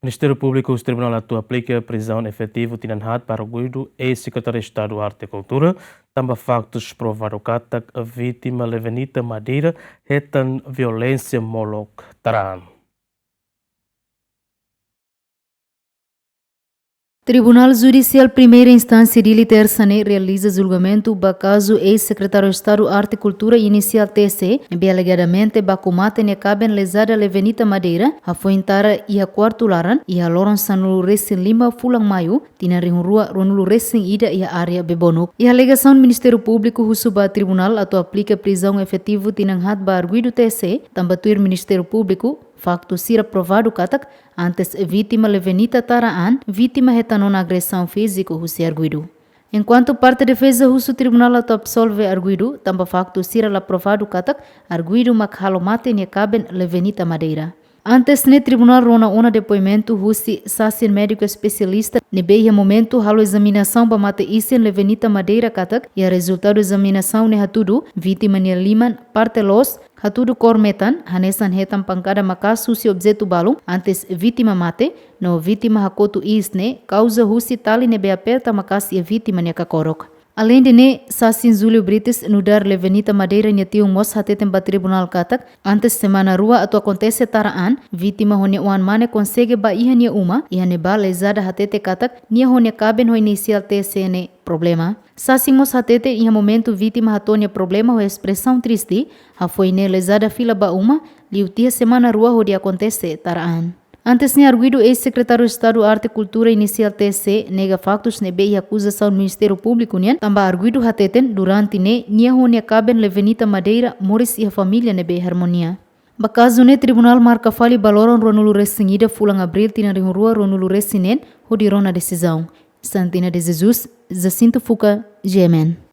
Ministério Público e o Tribunal atu aplica prisão efetiva tinanhat para o Guido, ex-secretário de Estado de Arte e Cultura, também factos provaram que a vítima Levenita Madeira retan violência molok taran. Tribunal Judicial Primeira Instância de Litersane realiza julgamento do caso ex-secretário de Estado de Arte e Cultura inicial TC, e alegadamente bakumate ne caben lesada Levenita Madeira, a foi intara e a quarto laran e a loron sanulu recém lima fulang maio, tina rua ronulu recém ida e a área bebonuk. E a alegação do Ministério Público husuba tribunal atau aplica prisão efetivo tinanghat ba arguido TC, tambatuir Ministério Público, facto ser aprovado katak antes vítima Levenita Taraan, vítima retanon agressão física husi arguido. Enquanto parte da defesa husu tribunal ato absolve arguido, tamba facto ser aprovado katak arguido makhalomate ne caben Levenita Madeira. Antes ne tribunal rona una depoimento husi sasin médico especialista ne beia momento halo examinação ba mate isen Levenita Madeira katak e a resultado da examinação ne hatudu vítima ne liman parte los hatudu kormetan hanesan hetam pancada makas husi objeto balung antes vítima mate no vítima hakotu isne causa husi tali ne be aperta makas e vítima ne kakorok. Além de ne, Sassin Júlio Brites nudar Levenita Madeira netiung mos hatetem ba tribunal katak, antes semana rua atau acontece taraan, vítima hone uan mane consegue ba iha nia uma, iha ne ba lesada hatete katak, nia hone caben ho inicial TCN problema. Sassin mos hatete iha momento vítima hatonia problema ho expressão triste, ha foi ne lesada fila ba uma, liutia semana rua ho de acontece taraan. Antes ne arguido ex-secretário de Estado de Arte e Cultura inicial TC nega factos ne be acusação do Ministério Público nian tamba arguido hateten durante ne nia honia caben Levenita Madeira moris e a família ne be harmonia. Bakaso ne tribunal marca fali baloron ronulu resingida fulang abril tina rua ronulu resinen ho dirona decisão. Santina de Jesus, Jacinto Fuca, GMN.